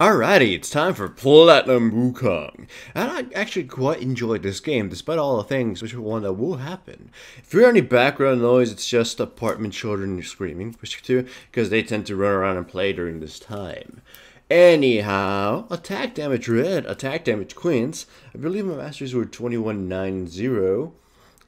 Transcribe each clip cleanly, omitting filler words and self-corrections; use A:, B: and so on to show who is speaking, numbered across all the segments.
A: Alrighty, it's time for Platinum Wukong. And I actually quite enjoyed this game, despite all the things which are one that will happen. If you hear any background noise, it's just apartment children screaming, because they tend to run around and play during this time. Anyhow, attack damage red, attack damage queens. I believe my masters were 2190,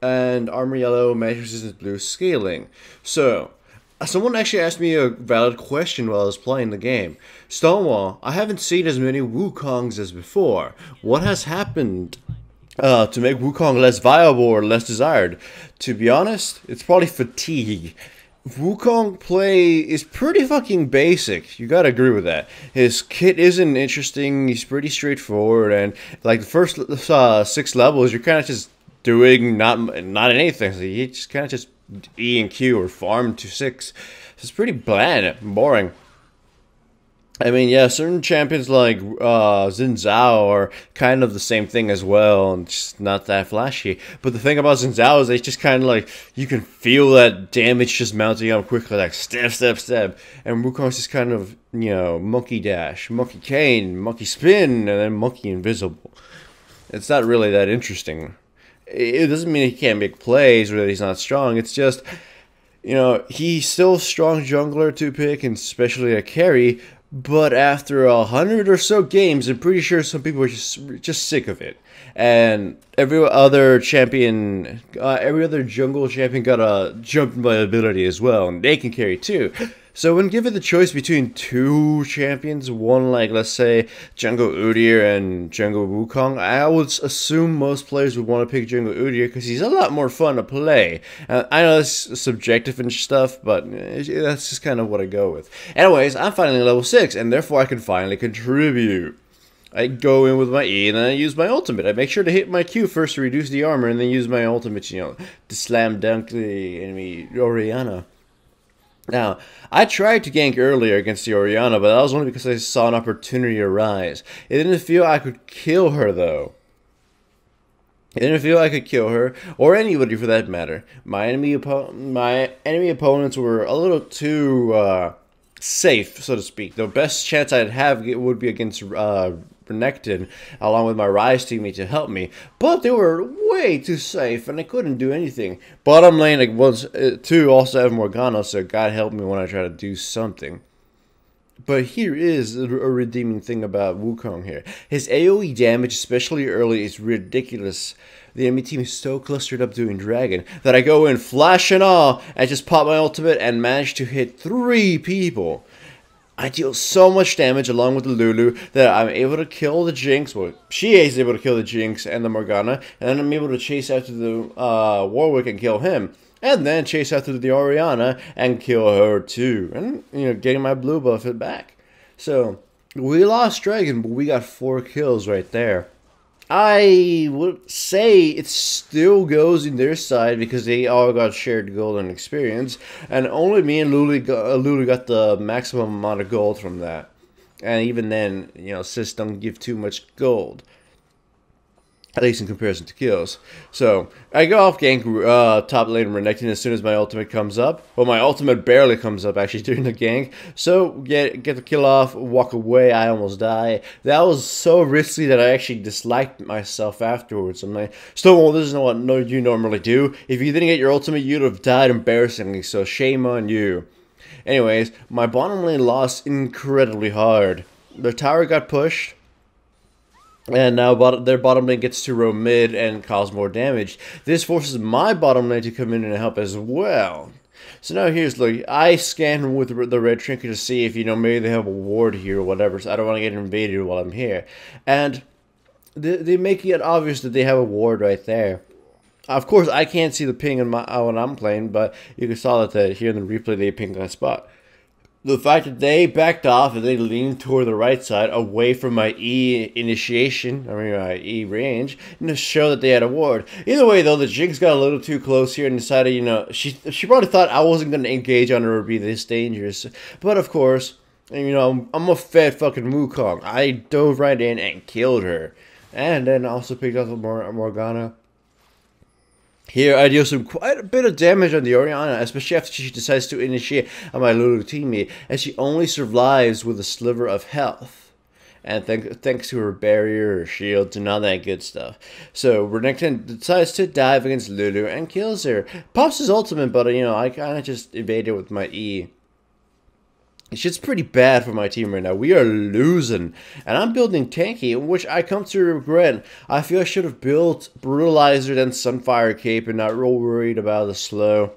A: and armor yellow, magic resistance blue, scaling. So, someone actually asked me a valid question while I was playing the game. Stonewall, I haven't seen as many Wukongs as before. What has happened to make Wukong less viable or less desired? To be honest, it's probably fatigue. Wukong play is pretty fucking basic. You gotta agree with that. His kit isn't interesting. He's pretty straightforward, and like the first 6 levels, you're kind of just doing not anything. So you just kind of just E and Q or farm to 6. It's pretty bland and boring. I mean, yeah, certain champions like Xin Zhao are kind of the same thing as well, and just not that flashy. But the thing about Xin Zhao is they just kind of like, you can feel that damage just mounting up quickly, like step, step, step. And Wukong's just kind of, you know, monkey dash, monkey cane, monkey spin, and then monkey invisible. It's not really that interesting. It doesn't mean he can't make plays or that he's not strong. It's just, you know, he's still a strong jungler to pick, and especially a carry. But after 100 or so games, I'm pretty sure some people are just sick of it. And every other champion, every other jungle champion got a jump by ability as well, and they can carry too. So when given the choice between 2 champions, one like, let's say, Jungle Udyr and Jungle Wukong, I would assume most players would want to pick Jungle Udyr because he's a lot more fun to play. I know it's subjective and stuff, but that's just kind of what I go with. Anyways, I'm finally level 6, and therefore I can finally contribute. I go in with my E, and then I use my ultimate. I make sure to hit my Q first to reduce the armor, and then use my ultimate, you know, to slam dunk the enemy Orianna. Now, I tried to gank earlier against the Orianna, but that was only because I saw an opportunity arise. It didn't feel I could kill her, though. It didn't feel I could kill her, or anybody for that matter. My enemy opponents were a little too safe, so to speak. The best chance I'd have would be against Renekton, along with my Rise teammate to help me. But they were way too safe, and I couldn't do anything. Bottom lane was to also have Morgana, so God help me when I try to do something. But here is a redeeming thing about Wukong here. His AoE damage, especially early, is ridiculous. The enemy team is so clustered up doing Dragon that I go in flash and all, and just pop my ultimate and manage to hit 3 people. I deal so much damage along with the Lulu that I'm able to kill the Jinx. Well, she is able to kill the Jinx and the Morgana, and then I'm able to chase after the Warwick and kill him. And then chase after the Orianna and kill her too. And, you know, getting my blue buff back. So, we lost Dragon, but we got 4 kills right there. I would say it still goes in their side because they all got shared gold and experience. And only me and Lulu got the maximum amount of gold from that. And even then, you know, Sis don't give too much gold. At least in comparison to kills. So, I go off gank top lane Renekton as soon as my ultimate comes up. Well, my ultimate barely comes up actually during the gank. So, get the kill off, walk away, I almost die. That was so risky that I actually disliked myself afterwards. I'm like, Stonewall, this is not what you normally do. If you didn't get your ultimate, you'd have died embarrassingly, so shame on you. Anyways, my bottom lane lost incredibly hard. The tower got pushed. And now their bottom lane gets to row mid and cause more damage. This forces my bottom lane to come in and help as well. So now here's look. I scan with the red trinket to see if, you know, maybe they have a ward here or whatever. So I don't want to get invaded while I'm here. And they make it obvious that they have a ward right there. Of course, I can't see the ping when I'm playing, but you can saw that here in the replay they pinged that spot. The fact that they backed off and they leaned toward the right side, away from my E initiation, my E range, and to show that they had a ward. Either way, though, the Jinx got a little too close here and decided, you know, she probably thought I wasn't going to engage on her or be this dangerous. But, of course, you know, I'm a fat fucking Wukong. I dove right in and killed her. And then also picked up the Morgana. Here I deal quite a bit of damage on the Orianna, especially after she decides to initiate on my Lulu teammate, and she only survives with a sliver of health. and thanks to her barrier, her shields, and all that good stuff. So Renekton decides to dive against Lulu and kills her. Pops his ultimate, but I kind of just evade it with my E. Shit's pretty bad for my team right now. We are losing. And I'm building tanky, which I come to regret. I feel I should have built Brutalizer than Sunfire Cape and not real worried about the slow.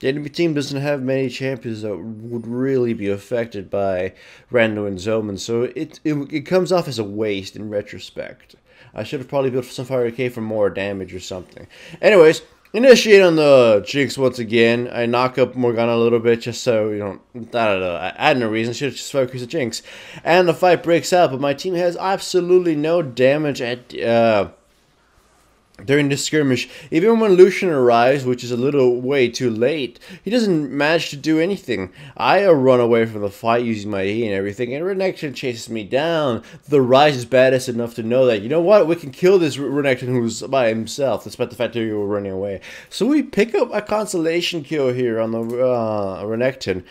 A: The enemy team doesn't have many champions that would really be affected by Rando and Zoman, so it comes off as a waste in retrospect. I should have probably built Sunfire Cape for more damage or something. Anyways, initiate on the Jinx once again. I knock up Morgana a little bit just so, I don't know. I had no reason. Should have just focused on Jinx. And the fight breaks out, but my team has absolutely no damage at during this skirmish. Even when Lucian arrives, which is a little way too late, he doesn't manage to do anything. I run away from the fight using my E and everything, and Renekton chases me down. The Rise is badass enough to know that, you know what, we can kill this Renekton who's by himself, despite the fact that you were running away. So we pick up a consolation kill here on the Renekton.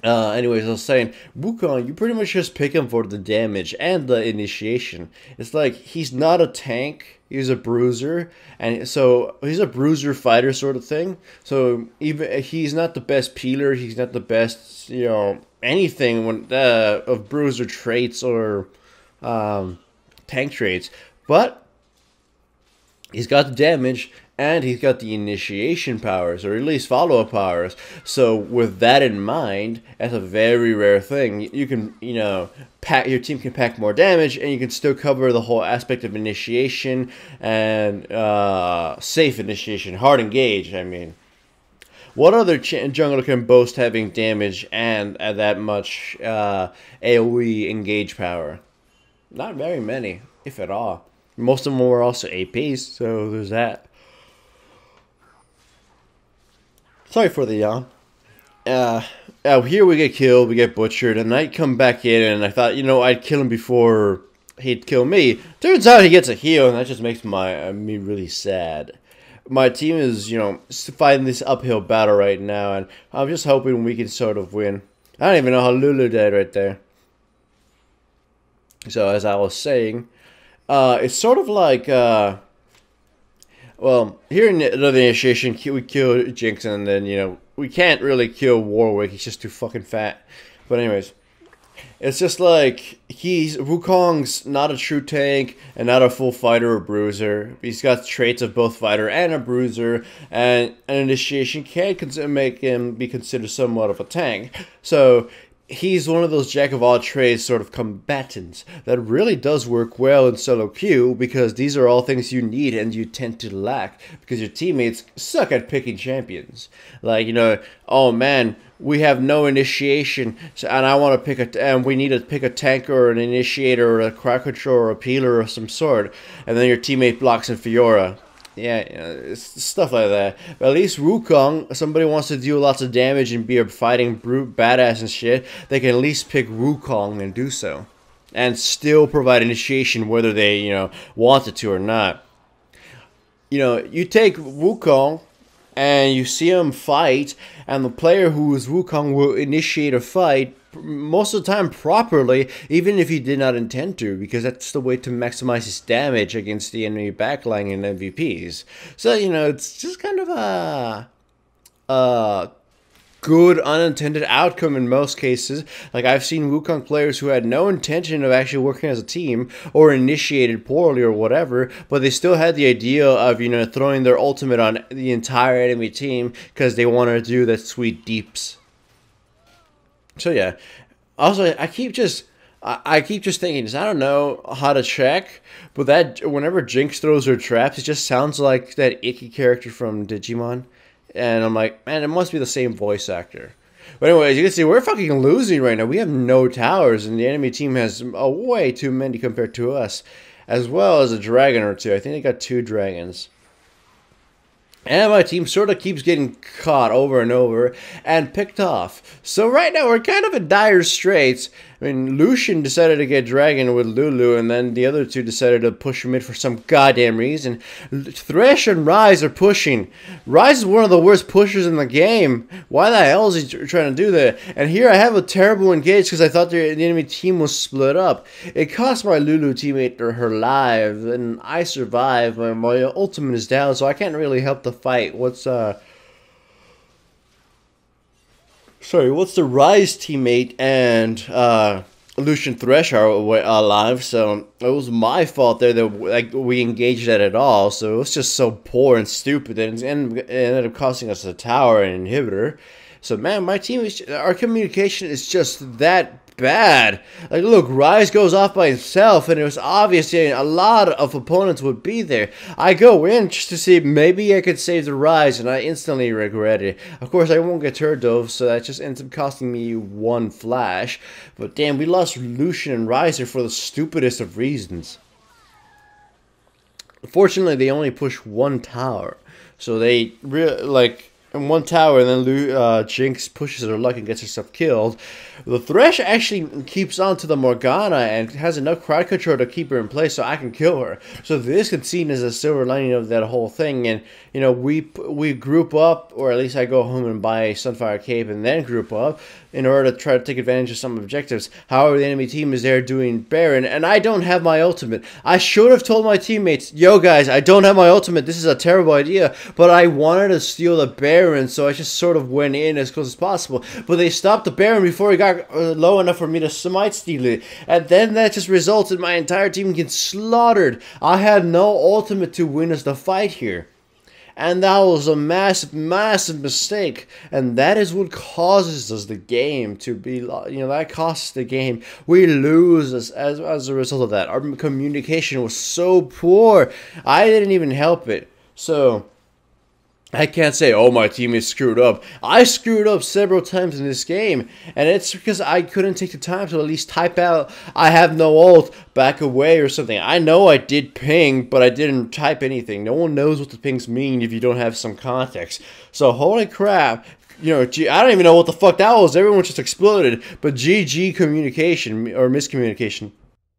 A: Anyways, I was saying, Wukong, you pretty much just pick him for the damage and the initiation. It's like, he's not a tank, he's a bruiser, and so he's a bruiser fighter sort of thing. So even he's not the best peeler, he's not the best, anything of bruiser traits or tank traits, but he's got the damage, and he's got the initiation powers, or at least follow-up powers. So with that in mind, that's a very rare thing. You can, your team can pack more damage, and you can still cover the whole aspect of initiation and safe initiation, hard engage, I mean. What other jungler can boast having damage and that much AoE engage power? Not very many, if at all. Most of them were also APs, so there's that. Sorry for the yawn. Here we get killed, we get butchered, and I come back in, and I thought, I'd kill him before he'd kill me. Turns out he gets a heal, and that just makes me really sad. My team is, fighting this uphill battle right now, and I'm just hoping we can sort of win. I don't even know how Lulu died right there. So, as I was saying, it's sort of like, well, here in the initiation, we kill Jinx, and then, we can't really kill Warwick, he's just too fucking fat. But anyways, it's just like, Wukong's not a true tank, and not a full fighter or bruiser. He's got traits of both fighter and a bruiser, and an initiation can make him be considered somewhat of a tank. So, he's one of those jack-of-all-trades sort of combatants that really does work well in solo queue, because these are all things you need and you tend to lack because your teammates suck at picking champions. Like, oh man, we have no initiation, and I want to pick and we need to pick a tank or an initiator or a crowd control or a peeler of some sort, and then your teammate blocks in Fiora. Yeah, it's stuff like that. But at least Wukong, somebody wants to do lots of damage and be a fighting brute badass and shit, they can at least pick Wukong and do so. And still provide initiation whether they, wanted to or not. You take Wukong and you see him fight, and the player who is Wukong will initiate a fight most of the time properly, even if he did not intend to, because that's the way to maximize his damage against the enemy backline and MVPs. So, it's just kind of a good unintended outcome in most cases. Like, I've seen Wukong players who had no intention of actually working as a team, or initiated poorly or whatever, but they still had the idea of, throwing their ultimate on the entire enemy team because they wanted to do that sweet deeps. So yeah, also I keep just thinking, I don't know how to check, but that whenever Jinx throws her traps, it just sounds like that icky character from Digimon, and I'm like, man, it must be the same voice actor. But anyways, you can see we're fucking losing right now. We have no towers, and the enemy team has way too many compared to us, as well as a dragon or two. I think they got 2 dragons. And my team sort of keeps getting caught over and over and picked off. So right now we're kind of in dire straits. I mean, Lucian decided to get Dragon with Lulu, and then the other two decided to push mid for some goddamn reason. Thresh and Ryze are pushing. Ryze is one of the worst pushers in the game. Why the hell is he trying to do that? And here I have a terrible engage because I thought the enemy team was split up. It cost my Lulu teammate her life, and I survived. My ultimate is down, so I can't really help the fight. What's the Ryze teammate and Lucian Thresh are alive, so it was my fault there that we engaged that at all. So it was just so poor and stupid that it ended up costing us a tower and inhibitor. So man, our communication is just that bad. Like, look, Ryze goes off by himself, and it was obvious a lot of opponents would be there. I go in just to see maybe I could save the Ryze, and I instantly regret it. Of course, I won't get turret dove, so that just ends up costing me one flash. But damn, we lost Lucian and Ryze for the stupidest of reasons. Fortunately, they only push one tower, so they in one tower, and then Jinx pushes her luck and gets herself killed. The Thresh actually keeps on to the Morgana and has enough crowd control to keep her in place so I can kill her. So this is seen as a silver lining of that whole thing. And you know, we group up, or at least I go home and buy a Sunfire Cape and then group up in order to try to take advantage of some objectives. However, the enemy team is there doing Baron, and I don't have my ultimate. I should have told my teammates, yo guys, I don't have my ultimate, this is a terrible idea, but I wanted to steal the Baron, so I just sort of went in as close as possible. But they stopped the Baron before he got low enough for me to smite steal it, and then that just resulted in my entire team getting slaughtered. I had no ultimate to win us the fight here. And that was a massive, massive mistake. And that is what causes us the game to be, you know, that costs the game. We lose as a result of that. Our communication was so poor. I didn't even help it. So I can't say, oh, my team is screwed up. I screwed up several times in this game, and it's because I couldn't take the time to at least type out, I have no ult, back away or something. I know I did ping, but I didn't type anything. No one knows what the pings mean if you don't have some context. So, holy crap. You know, I don't even know what the fuck that was. Everyone just exploded. But GG communication, or miscommunication.